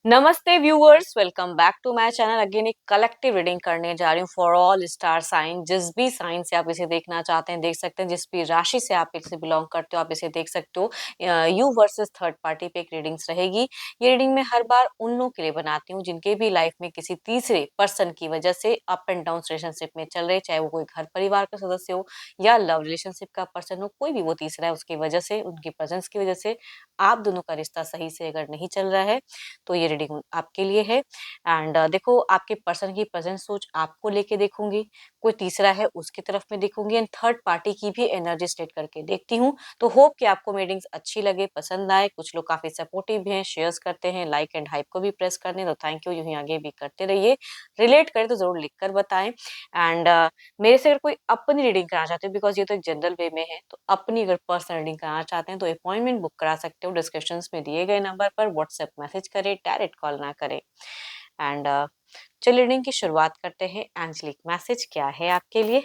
नमस्ते viewers, welcome back to my channel. Again एक collective reading करने जा रही हूँ फॉर ऑल स्टार साइन। जिस भी साइन से आप इसे देखना चाहते हैं देख सकते हैं, जिस भी राशि से आप इसे बिलोंग करते हो आप इसे देख सकते हो। यू वर्सेस थर्ड पार्टी पे एक रीडिंग्स रहेगी। ये रीडिंग मैं हर बार उन लोगों के लिए बनाती हूँ जिनके भी लाइफ में किसी तीसरे पर्सन की वजह से अप एंड डाउन रिलेशनशिप में चल रहे, चाहे वो कोई घर परिवार का सदस्य हो या लव रिलेशनशिप का पर्सन हो, कोई भी वो तीसरा है, उसकी वजह से, उनकी प्रेजेंस की वजह से आप दोनों का रिश्ता सही से अगर नहीं चल रहा है तो ये रीडिंग आपके लिए है। एंड देखो, आपके पर्सन की प्रेजेंट सोच आपको लेके देखूंगी, कोई तीसरा है उसकी तरफ में देखूंगी, एंड थर्ड पार्टी की भी एनर्जी स्टेट करके देखती हूँ। तो होप कि आपको मीटिंग्स अच्छी लगे, पसंद आए। कुछ लोग काफी सपोर्टिव हैं, शेयर्स करते हैं, लाइक एंड हाइप को भी प्रेस करने, तो थैंक यू, यूं ही आगे भी करते रहिए। रिलेट करें तो जरूर लिख कर बताएं। एंड मेरे से अगर कोई अपनी रीडिंग कराना चाहते हो, बिकॉज ये तो एक जनरल वे में है, तो अपनी अगर पर्सनल रीडिंग कराना चाहते हैं तो अपॉइंटमेंट बुक करा सकते हो। डिस्क्रिप्शन में दिए गए नंबर पर व्हाट्सएप मैसेज करें, डायरेक्ट कॉल ना करें। एंड चलिए रीडिंग की शुरुआत करते हैं। एंजलिक मैसेज क्या है आपके लिए,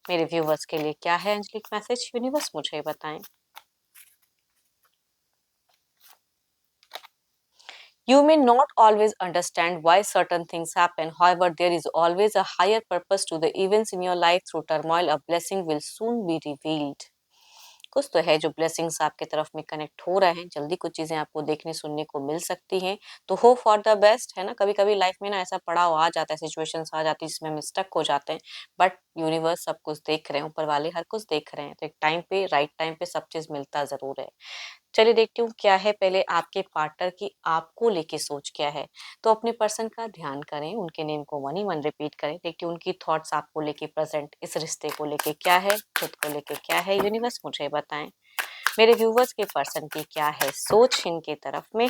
मेरे व्यूवर्स के लिए क्या है एंजलिक मैसेज, यूनिवर्स मुझे बताएं। You may not always understand why certain things happen. However, there is always a higher purpose to the events in your life. Through turmoil, a blessing will soon be revealed. कुछ तो है जो blessings आपके तरफ में connect हो रहे हैं, जल्दी कुछ चीजें आपको देखने सुनने को मिल सकती हैं। तो होप फॉर द बेस्ट, है ना। कभी कभी लाइफ में ना ऐसा पड़ाव आ जाता है, सिचुएशंस आ जाती है जिसमें हम स्टक हो जाते हैं, बट यूनिवर्स सब कुछ देख रहे हैं, ऊपर वाले हर कुछ देख रहे हैं, तो एक टाइम पे, राइट टाइम पे सब चीज मिलता जरूर है। चलिए देखती हूँ क्या है पहले आपके पार्टनर की आपको लेके सोच क्या है। तो अपने पर्सन का ध्यान करें, उनके नेम को 1 ही 1 रिपीट करें, देखती हूँ उनकी थॉट्स आपको लेके प्रेजेंट इस रिश्ते को लेके क्या है, खुद को लेके क्या है, यूनिवर्स मुझे बताएं। मेरे व्यूवर्स के पर्सन की क्या है सोच इनके तरफ में,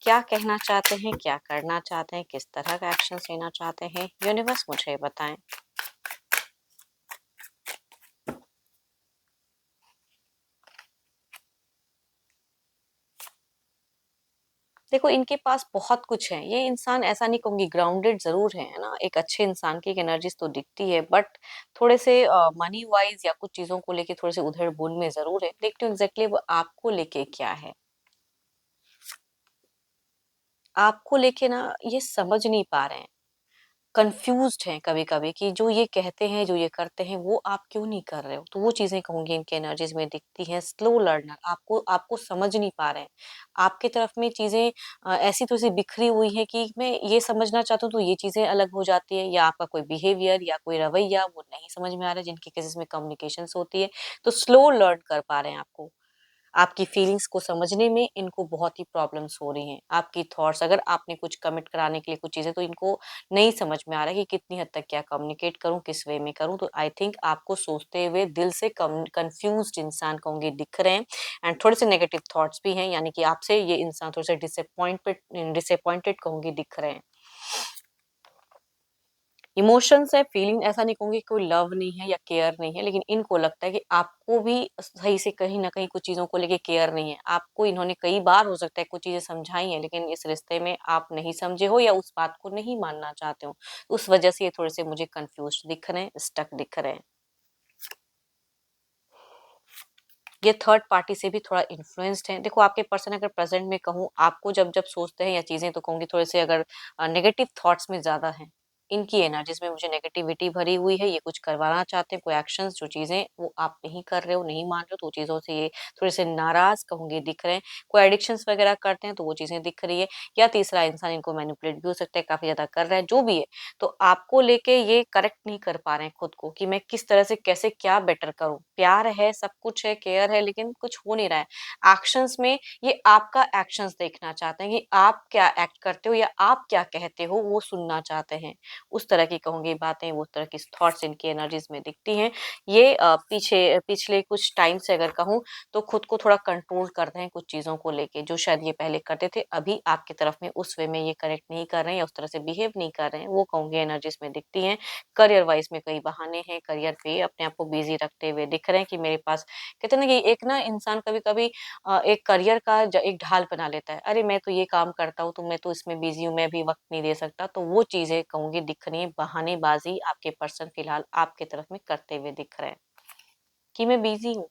क्या कहना चाहते हैं, क्या करना चाहते हैं, किस तरह का एक्शन लेना चाहते हैं, यूनिवर्स मुझे बताएं। देखो, इनके पास बहुत कुछ है। ये इंसान, ऐसा नहीं कहूंगी, ग्राउंडेड जरूर है ना, एक अच्छे इंसान की एक एनर्जीज तो दिखती है, बट थोड़े से मनी वाइज या कुछ चीजों को लेके थोड़े से उधेड़ बुन में जरूर है। देखती हूँ एग्जैक्टली वो आपको लेके क्या है। आपको लेके ना ये समझ नहीं पा रहे हैं, कंफ्यूज्ड हैं कभी कभी कि जो ये कहते हैं, जो ये करते हैं, वो आप क्यों नहीं कर रहे हो। तो वो चीजें कहूंगी इनके एनर्जीज में दिखती हैं। स्लो लर्नर, आपको आपको समझ नहीं पा रहे हैं। आपकी तरफ में चीजें ऐसी थोड़ी सी बिखरी हुई है कि मैं ये समझना चाहता हूँ तो ये चीजें अलग हो जाती है, या आपका कोई बिहेवियर या कोई रवैया वो नहीं समझ में आ रहा है, जिनके केसेस में कम्युनिकेशन होती है। तो स्लो लर्न कर पा रहे हैं आपको, आपकी फीलिंग्स को समझने में इनको बहुत ही प्रॉब्लम्स हो रही हैं। आपकी थॉट्स, अगर आपने कुछ कमिट कराने के लिए कुछ चीजें, तो इनको नहीं समझ में आ रहा है कि कितनी हद तक क्या कम्युनिकेट करूं, किस वे में करूं। तो आई थिंक आपको सोचते हुए दिल से कंफ्यूज्ड इंसान कहूंगी दिख रहे हैं। एंड थोड़े से नेगेटिव थॉट्स भी हैं, यानी कि आपसे ये इंसान थोड़े से डिसअपॉइंटेड डिसअपॉइंटेड कहूंगी दिख रहे हैं। इमोशंस है, फीलिंग, ऐसा नहीं कहूंगी कोई लव नहीं है या केयर नहीं है, लेकिन इनको लगता है कि आपको भी सही से कहीं ना कहीं कुछ चीजों को लेके केयर नहीं है। आपको इन्होंने कई बार हो सकता है कुछ चीजें समझाई हैं, लेकिन इस रिश्ते में आप नहीं समझे हो या उस बात को नहीं मानना चाहते हो। उस वजह से ये थोड़े से मुझे कंफ्यूज दिख रहे हैं, स्टक दिख रहे हैं। ये थर्ड पार्टी से भी थोड़ा इन्फ्लुएंस्ड है। देखो, आपके पर्सन अगर प्रेजेंट में कहूँ, आपको जब जब सोचते हैं या चीजें, तो कहूंगी थोड़े से अगर नेगेटिव थॉट्स में ज्यादा है। इनकी एनर्जीज में मुझे नेगेटिविटी भरी हुई है। ये कुछ करवाना चाहते हैं, कोई एक्शंस, जो चीजें वो आप नहीं कर रहे हो, नहीं मान रहे हो, तो वो चीजों से ये थोड़े से नाराज कहूंगी दिख रहे हैं। कोई एडिक्शंस वगैरह करते हैं तो वो चीजें दिख रही है, या तीसरा इंसान इनको मैनिपुलेट भी हो सकता है, काफी ज्यादा कर रहा है, जो भी है। तो आपको लेके ये करेक्ट नहीं कर पा रहे हैं खुद को कि मैं किस तरह से कैसे क्या बेटर करूं। प्यार है, सब कुछ है, केयर है, लेकिन कुछ हो नहीं रहा है एक्शंस में। ये आपका एक्शंस देखना चाहते हैं कि आप क्या एक्ट करते हो या आप क्या कहते हो, वो सुनना चाहते हैं। उस तरह की कहूंगी बातें, वो तरह की थॉट्स इनकी एनर्जीज में दिखती हैं। ये पीछे पिछले कुछ टाइम से अगर कहूँ, तो खुद को थोड़ा कंट्रोल करते हैं कुछ चीजों को लेके, जो शायद ये पहले करते थे, अभी आपकी तरफ में उस वे में ये करेक्ट नहीं कर रहे हैं या उस तरह से बिहेव नहीं कर रहे हैं, वो कहूंगी एनर्जीज में दिखती हैं। करियर वाइज में कई बहाने हैं, करियर पे अपने आप को बिजी रखते हुए दिख रहे हैं कि मेरे पास, कहते हैं ना कि एक ना इंसान कभी कभी एक करियर का एक ढाल बना लेता है। अरे मैं तो ये काम करता हूँ, तो मैं तो इसमें बिजी हूँ, मैं भी वक्त नहीं दे सकता। तो वो चीजें कहूंगी दिख रही है, बहानेबाजी आपके पर्सन फिलहाल आपके तरफ में करते हुए दिख रहे हैं कि मैं बिजी हूँ।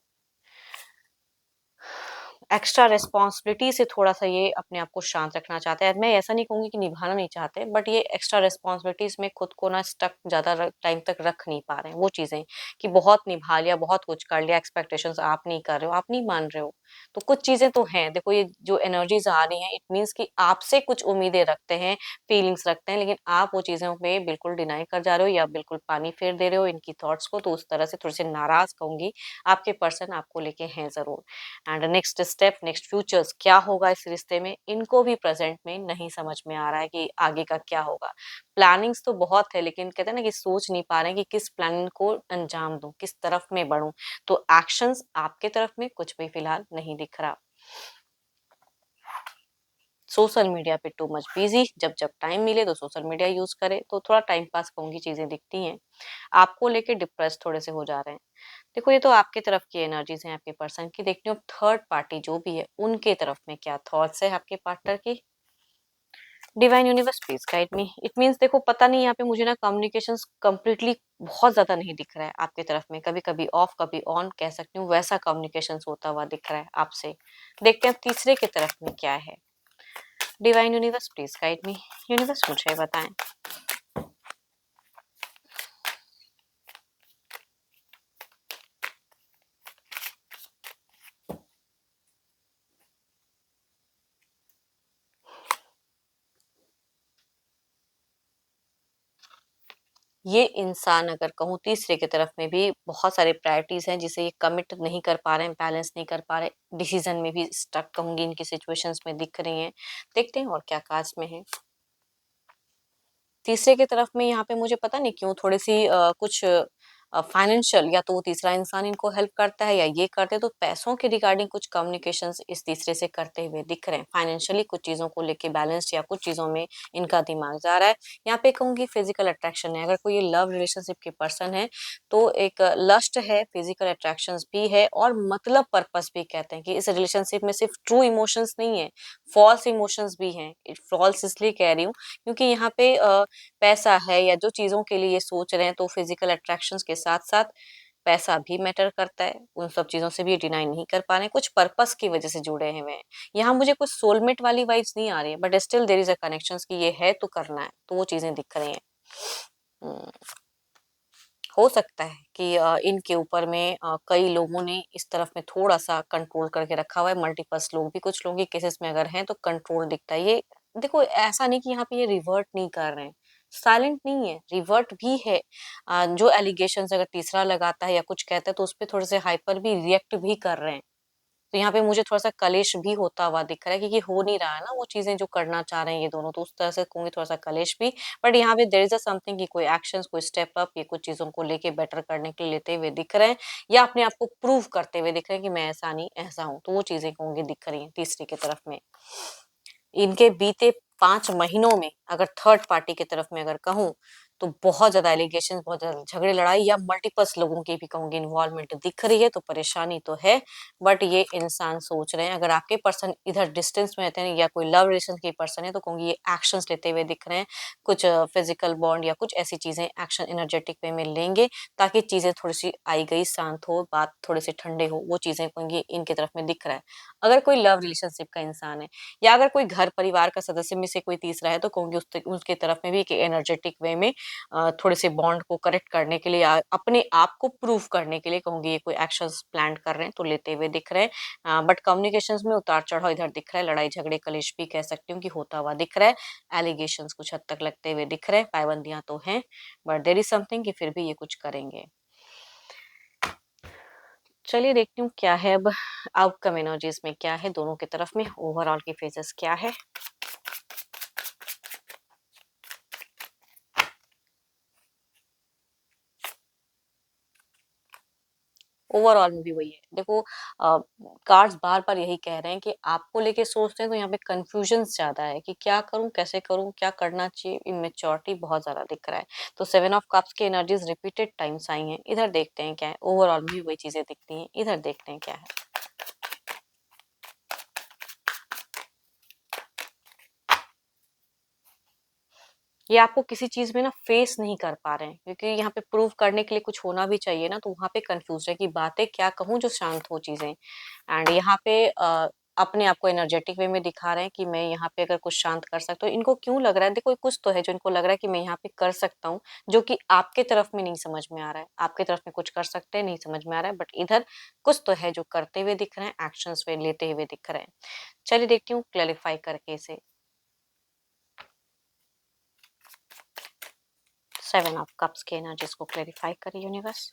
एक्स्ट्रा रिस्पॉन्सिबिलिटी से थोड़ा-सा ये अपने आप को शांत रखना चाहते हैं। मैं ऐसा नहीं कहूँगी कि निभाना नहीं चाहते, बट ये एक्स्ट्रा रिस्पॉन्सिबिलिटीज़ में खुद को ना स्टक ज़्यादा टाइम तक रख नहीं पा रहे हैं। वो चीज़ें कि बहुत निभा लिया, बहुत कुछ कर लिया, एक्सपेक्टेशंस आप नहीं कर रहे हो, आप नहीं मान रहे हो। तो कुछ चीज़ें तो हैं, देखो ये जो एनर्जीज़ आ रही हैं, इट मीन्स कि आपसे कुछ उम्मीदें रखते हैं, फीलिंग्स रखते हैं, लेकिन आप वो चीज़ों पे बिल्कुल डिनाई कर जा रहे हो या बिल्कुल पानी फेर दे रहे हो इनकी थॉट्स को, तो उस तरह से थोड़े-से नाराज़ कहूँगी, आपके पर्सन आपको लेके हैं ज़रूर। And next step, next futures क्या होगा इस रिश्ते में, इनको भी प्रेजेंट में नहीं समझ में आ रहा है कि आगे का क्या होगा। प्लानिंग्स तो बहुत है, लेकिन कहते हैं ना कि सोच नहीं पा रहे हैं कि किस प्लानिंग को अंजाम दूं, किस तरफ में बढ़ूं। तो एक्शंस आपके तरफ में कुछ भी फिलहाल नहीं दिख रहा। सोशल मीडिया पे टू मच बिजी, जब जब टाइम मिले तो सोशल मीडिया यूज करे, तो थोड़ा टाइम पास कहूंगी चीजें दिखती हैं। आपको लेके डिप्रेस थोड़े से हो जा रहे हैं। देखो ये तो आपके तरफ की एनर्जीज हैं, आपके पर्सन की। देखती हूँ थर्ड पार्टी जो भी है उनके तरफ में क्या थॉट्स है आपके पार्टनर की। Divine universe please guide me. It means देखो पता नहीं यहाँ पे मुझे ना कम्युनिकेशंस कंप्लीटली बहुत ज्यादा नहीं दिख रहा है आपकी तरफ में, कभी कभी ऑफ कभी ऑन कह सकती हूँ, वैसा कम्युनिकेशंस होता हुआ दिख रहा है आपसे। देखते हैं तीसरे की तरफ में क्या है। Divine universe please guide me. Universe मुझे बताएं। ये इंसान अगर कहूँ तीसरे की तरफ में भी बहुत सारे प्रायोरिटीज हैं जिसे ये कमिट नहीं कर पा रहे हैं, बैलेंस नहीं कर पा रहे, डिसीजन में भी स्टक कहूंगी इनकी सिचुएशंस में दिख रही हैं। देखते हैं और क्या काज में है। तीसरे की तरफ में यहाँ पे मुझे पता नहीं क्यों थोड़ी-सी कुछ फाइनेंशियल, या तो वो तीसरा इंसान इनको हेल्प करता है या ये करते हैं, तो पैसों के रिगार्डिंग कुछ कम्युनिकेशंस इस तीसरे से करते हुए दिख रहे हैं। फाइनेंशियली कुछ चीज़ों को लेके बैलेंस्ड या कुछ चीज़ों में इनका दिमाग जा रहा है। यहाँ पे कहूँगी फिजिकल अट्रैक्शन है। अगर कोई ये लव रिलेशनशिप के पर्सन है, तो एक लस्ट है, फिजिकल अट्रैक्शंस भी है और मतलब पर्पस भी कहते हैं कि इस रिलेशनशिप में सिर्फ ट्रू इमोशंस नहीं है, फॉल्स इमोशंस भी हैं। फॉल्स इसलिए कह रही हूँ क्योंकि यहाँ पे पैसा है या जो चीज़ों के लिए ये सोच रहे हैं, तो फिजिकल अट्रैक्शंस के साथ-साथ पैसा भी मैटर करता है। उन सब चीज़ों से भी ये डिनाई नहीं कर पा रहे हैं, कुछ पर्पस की वजह से जुड़े हैं वे। यहाँ मुझे कुछ सोलमेट वाली वाइब्स नहीं आ रही है, but still there is a connections कि ये है तो करना है, तो वो चीज़ें दिख रही हैं। हुँ, हो सकता है कि इनके ऊपर में कई लोगों ने इस तरफ में थोड़ा-सा कंट्रोल करके रखा हुआ है, मल्टीपल्स लोग भी कुछ लोगों के केसेस में अगर हैं तो कंट्रोल दिखता है। ये देखो ऐसा नहीं कि यहाँ पे ये रिवर्ट नहीं कर रहे हैं, साइलेंट नहीं है, रिवर्ट भी है। जो एलिगेशंस अगर तीसरा लगाता है या कुछ कहता है तो उसपे थोड़े से हाइपर भी रिएक्ट भी कर रहे हैं। तो यहाँ पे मुझे थोड़ा-सा क्लेश भी होता हुआ दिख रहा है क्योंकि हो नहीं रहा है ना वो चीज़ें जो करना चाह रहे हैं ये दोनों, तो उस तरह से कहूँगी थोड़ा-सा क्लेश भी। बट यहाँ पे देयर इज़ अ समथिंग कि कोई एक्शंस, कोई स्टेप अप, ये कुछ चीज़ों को लेके बेटर करने के लिए लेते हुए दिख रहे हैं या अपने आप को प्रूव करते हुए दिख रहे हैं कि मैं ऐसा नहीं, ऐसा हूँ। तो वो चीज़ें कहूँगी दिख रही हैं तीसरी की तरफ में। इनके बीते 5 महीनों में अगर थर्ड पार्टी की तरफ में अगर कहूँ, तो बहुत ज़्यादा एलिगेशंस, बहुत ज़्यादा झगड़े, लड़ाई या मल्टीपल्स लोगों की भी कहूँगी इन्वॉल्वमेंट दिख रही है, तो परेशानी तो है। बट ये इंसान सोच रहे हैं, अगर आपके पर्सन इधर डिस्टेंस में रहते हैं या कोई लव रिलेशन के पर्सन है, तो कहूँगी ये एक्शंस लेते हुए दिख रहे हैं। कुछ फिज़िकल बॉन्ड या कुछ ऐसी चीज़ें एक्शन एनर्जेटिक वे में लेंगे, ताकि चीज़ें थोड़ी-सी आई-गई शांत हो, बात थोड़े से ठंडे हो, वो चीज़ें कहूँगी इनकी तरफ में दिख रहा है। अगर कोई लव रिलेशनशिप का इंसान है या अगर कोई घर परिवार का सदस्य में से कोई तीसरा है, तो कहूँगी उसके तरफ में भी एक एनर्जेटिक वे में थोड़े से बॉन्ड को करेक्ट करने के लिए या अपने आप को प्रूव करने के लिए कहूँगी ये कोई एक्शंस प्लान कर रहे हैं, तो लेते हुए दिख रहे हैं। बट कम्युनिकेशंस में उतार-चढ़ाव इधर दिख रहा है, लड़ाई-झगड़े, कलेश भी कह सकती हूँ कि होता हुआ दिख रहा है। एलिगेशंस कुछ हद तक लगते हुए दिख रहे हैं, पाबंदियाँ तो हैं, बट देयर इज़ समथिंग कि फिर भी ये कुछ करेंगे। चलिए देखती हूँ क्या है अब आउटकम एनर्जीज़ में क्या है दोनों की तरफ में, ओवरऑल की फेजेस क्या है? ओवरऑल में भी वही है। देखो कार्ड्स बार-बार यही कह रहे हैं कि आपको लेके सोचते हैं तो यहाँ पे कन्फ्यूजन्स ज़्यादा है कि क्या करूँ, कैसे करूँ, क्या करना चाहिए, इमैच्योरिटी बहुत ज़्यादा दिख रहा है। तो 7 ऑफ कप्स की एनर्जीज़ रिपीटेड टाइम्स आई हैं। इधर देखते हैं क्या है, ओवरऑल में भी वही चीज़ें दिखती हैं। इधर देखते हैं क्या है। ये आपको किसी चीज़ में ना फेस नहीं कर पा रहे हैं क्योंकि यहाँ पे प्रूव करने के लिए कुछ होना भी चाहिए ना, तो वहाँ पे कन्फ्यूज़ है कि बातें क्या कहूँ जो शांत हो चीज़ें। एंड यहाँ पे अपने आप को एनर्जेटिक वे में दिखा रहे हैं कि मैं यहाँ पे अगर कुछ शांत कर सकता हूँ। इनको क्यों लग रहा है, देखो कुछ तो है जो इनको लग रहा है कि मैं यहाँ पे कर सकता हूँ, जो कि आपके तरफ में नहीं समझ में आ रहा है। आपके तरफ में कुछ कर सकते हैं, नहीं समझ में आ रहा है, बट इधर कुछ तो है जो करते हुए दिख रहे हैं, एक्शंस वे लेते हुए दिख रहे हैं। चलिए देखती हूँ क्लैरिफाई करके इसे। 7 ऑफ कप्स के एनर्जीज को क्लैरिफाई करिए यूनिवर्स।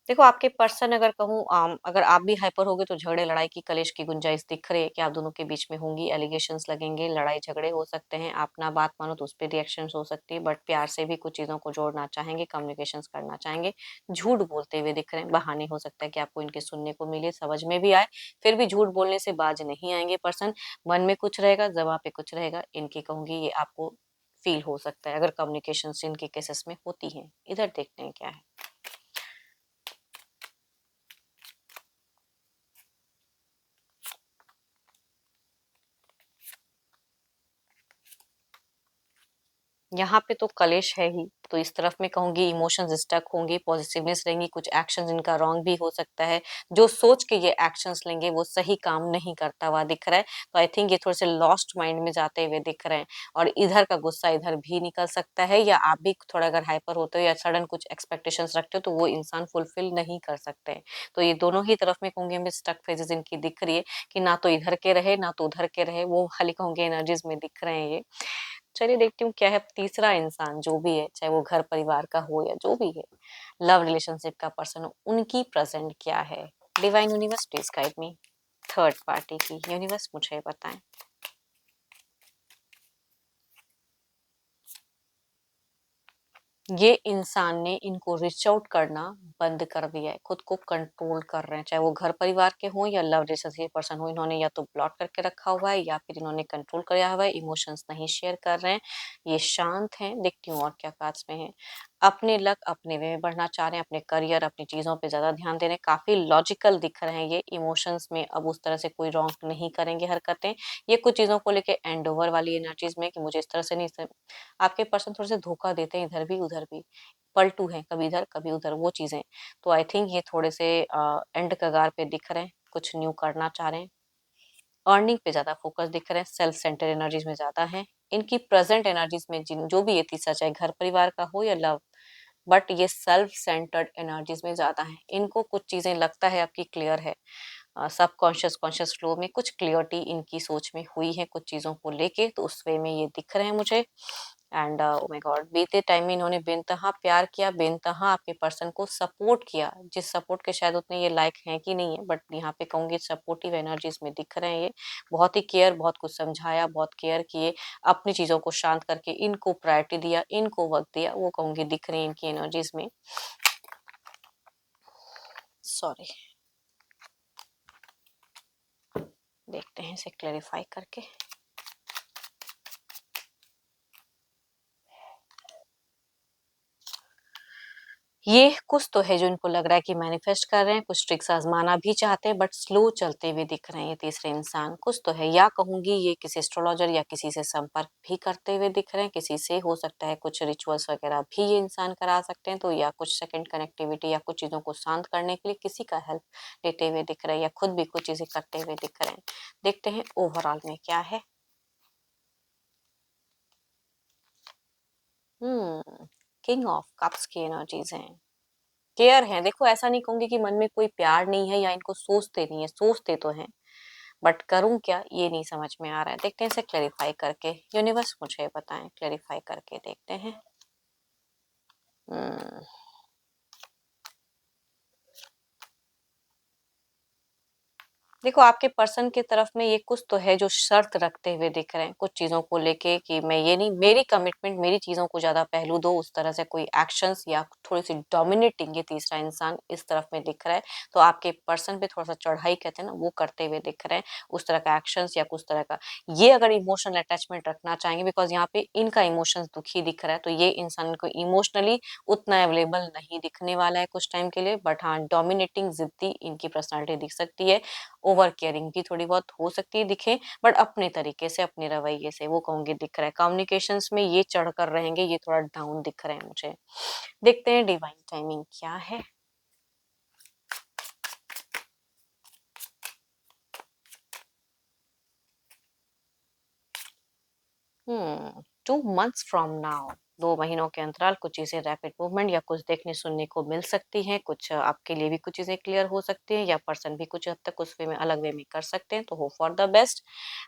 देखो आपके पर्सन अगर कहूँ अगर आप भी हाइपर होगे तो झगड़े लड़ाई की कलेश की गुंजाइश दिख रही है कि आप दोनों के बीच में होंगी, एलिगेशंस लगेंगे, लड़ाई झगड़े हो सकते हैं, आप ना बात मानो तो उस पे रिएक्शंस हो सकती है, बट प्यार से भी कुछ चीजों को जोड़ना चाहेंगे, कम्युनिकेशंस करना चाहेंगे। झूठ बोलते हुए दिख रहे हैं, बहाने हो सकता है कि आपको इनके सुनने को मिले, समझ में भी आए, फिर भी झूठ बोलने से बाज नहीं आएंगे पर्सन। मन में कुछ रहेगा, जबां पे कुछ रहेगा, इनकी कहूंगी ये आपको फील हो सकता है अगर कम्युनिकेशन इनके केसेस में होती है। इधर देखते हैं क्या है। यहाँ पे तो कलेश है ही, तो इस तरफ मैं कहूंगी इमोशंस स्टक होंगी, पॉजिटिवनेस रहेंगी, कुछ एक्शंस इनका रॉन्ग भी हो सकता है। जो सोच के ये एक्शंस लेंगे वो सही काम नहीं करता हुआ दिख रहा है, तो आई थिंक ये थोड़े से लॉस्ट माइंड में जाते हुए दिख रहे हैं। और इधर का गुस्सा इधर भी निकल सकता है, या आप भी थोड़ा अगर हाइपर होते हो या सडन कुछ एक्सपेक्टेशंस रखते हो तो वो इंसान फुलफिल नहीं कर सकते हैं। तो ये दोनों ही तरफ में कहूंगी हमें स्टक फेजेस इनकी दिख रही है कि ना तो इधर के रहे ना तो उधर के रहे, वो खाली कहूंगी एनर्जीज में दिख रहे हैं ये। चलिए देखती हूँ क्या है तीसरा इंसान जो भी है, चाहे वो घर परिवार का हो या जो भी है, लव रिलेशनशिप का पर्सन हो, उनकी प्रेजेंट क्या है। Divine universe please guide me. Third party की यूनिवर्स मुझे बताएं। ये इंसान ने इनको रीच आउट करना बंद कर दिया है, खुद को कंट्रोल कर रहे हैं, चाहे वो घर परिवार के हों या लव रिलेशनशिप पर्सन हो। इन्होंने या तो ब्लॉक करके रखा हुआ है या फिर इन्होंने कंट्रोल किया हुआ है, इमोशंस नहीं शेयर कर रहे हैं, ये शांत हैं। देखती हूँ और क्या कार्ड्स में है। अपने लक अपने वे में बढ़ना चाह रहे हैं, अपने करियर अपनी चीजों पे ज्यादा ध्यान दे रहे हैं, काफी लॉजिकल दिख रहे हैं ये। इमोशंस में अब उस तरह से कोई रॉन्ग नहीं करेंगे हरकतें। ये कुछ चीजों को लेके एंड ओवर वाली एनर्जीज में कि मुझे इस तरह से नहीं, आपके पर्सन थोड़े से धोखा देते हैं इधर भी उधर भी, पलटू हैं, कभी इधर कभी उधर वो चीजें। तो आई थिंक ये थोड़े से एंड कगार पे दिख रहे हैं, कुछ न्यू करना चाह रहे हैं, अर्निंग पे ज्यादा फोकस दिख रहे हैं, सेल्फ सेंटर एनर्जीज में ज्यादा है। इनकी प्रेजेंट एनर्जीज में जिन जो भी ये तीसरा चाहे घर परिवार का हो या लव, बट ये सेल्फ सेंटर्ड एनर्जीज में ज्यादा है। इनको कुछ चीजें लगता है आपकी क्लियर है, सबकॉन्शियस कॉन्शियस फ्लो में कुछ क्लियरिटी इनकी सोच में हुई है कुछ चीजों को लेके, तो उस वे में ये दिख रहे हैं मुझे। एंड ओ माय गॉड, बीते टाइम में इन्होंने बेनतहा प्यार किया, बेनतहा आपके पर्सन को सपोर्ट किया, जिस सपोर्ट के शायद उतने ये लायक हैं कि नहीं है, बट यहाँ पे कहूंगी सपोर्टिव एनर्जीज में दिख रहे हैं ये। बहुत ही केयर, बहुत कुछ समझाया, बहुत केयर किए, अपनी चीजों को शांत करके इनको प्रायोरिटी दिया, इनको वक्त दिया, वो कहूंगी दिख रही है इनकी एनर्जीज में। सॉरी, देखते हैं इसे क्लेरिफाई करके। ये कुछ तो है जो इनको लग रहा है कि मैनिफेस्ट कर रहे हैं, कुछ ट्रिक्स आजमाना भी चाहते हैं, बट स्लो चलते हुए दिख रहे हैं ये तीसरे इंसान। कुछ तो है, या कहूंगी ये किसी एस्ट्रोलॉजर या किसी से संपर्क भी करते हुए दिख रहे हैं, किसी से हो सकता है कुछ रिचुअल्स वगैरह भी ये इंसान करा सकते हैं, तो या कुछ सेकंड कनेक्टिविटी या कुछ चीजों को शांत करने के लिए किसी का हेल्प लेते हुए दिख रहे हैं, या खुद भी कुछ चीजें करते हुए दिख रहे हैं। देखते हैं ओवरऑल में क्या है। किंग ऑफ कप्स की एनर्जीज हैं, केयर है। देखो ऐसा नहीं कहूंगी कि मन में कोई प्यार नहीं है या इनको सोचते नहीं है, सोचते तो हैं, बट करूं क्या ये नहीं समझ में आ रहा है। देखते हैं इसे क्लेरिफाई करके, यूनिवर्स मुझे बताएं, क्लेरिफाई करके देखते हैं। हम्म देखो आपके पर्सन की तरफ में ये कुछ तो है जो शर्त रखते हुए दिख रहे हैं कुछ चीजों को लेके, कि मैं ये नहीं, मेरी कमिटमेंट, मेरी चीजों को ज्यादा पहलू दो, उस तरह से कोई एक्शंस या थोड़ी सी डोमिनेटिंग ये तीसरा इंसान इस तरफ में दिख रहा है। तो आपके पर्सन पे थोड़ा सा चढ़ाई कहते हैं ना, वो करते हुए दिख रहे हैं, उस तरह का एक्शंस या कुछ तरह का। ये अगर इमोशनल अटैचमेंट रखना चाहेंगे, बिकॉज यहाँ पे इनका इमोशंस दुखी दिख रहा है, तो ये इंसान को इमोशनली उतना अवेलेबल नहीं दिखने वाला है कुछ टाइम के लिए, बट हाँ डोमिनेटिंग जिद्दी इनकी पर्सनालिटी दिख सकती है। ओवर केयरिंग भी थोड़ी बहुत हो सकती है दिखे, बट अपने तरीके से अपने रवैये से वो कहूंगी दिख रहा है। कम्युनिकेशंस में ये चढ़ कर रहेंगे, ये थोड़ा डाउन दिख रहे हैं मुझे। देखते हैं डिवाइन टाइमिंग क्या है। 2 मंथ्स फ्रॉम नाउ, 2 महीनों के अंतराल कुछ चीज़ें रैपिड मूवमेंट या कुछ देखने सुनने को मिल सकती हैं, कुछ आपके लिए भी कुछ चीज़ें क्लियर हो सकती हैं या पर्सन भी कुछ हद तक उस वे में अलग वे में कर सकते हैं। तो hope for the best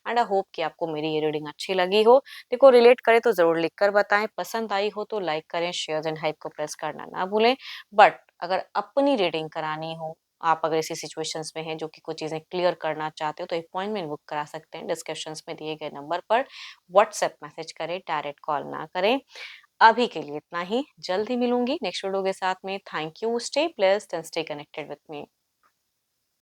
and I hope कि आपको मेरी ये रीडिंग अच्छी लगी हो। देखो रिलेट करे तो ज़रूर लिख कर बताएँ, पसंद आई हो तो लाइक करें, शेयर्स एंड हाइप को प्रेस करना ना भूलें। बट अगर अपनी रीडिंग करानी हो, आप अगर ऐसी सिचुएशंस में हैं जो कि कुछ चीज़ें क्लियर करना चाहते हो तो अपॉइंटमेंट बुक करा सकते हैं डिस्क्रिप्शंस में दिए गए नंबर पर। व्हाट्सएप मैसेज करें, डायरेक्ट कॉल ना करें। अभी के लिए इतना ही, जल्द ही मिलूंगी नेक्स्ट वीडियो के साथ में। Thank you, stay blessed and stay connected with me.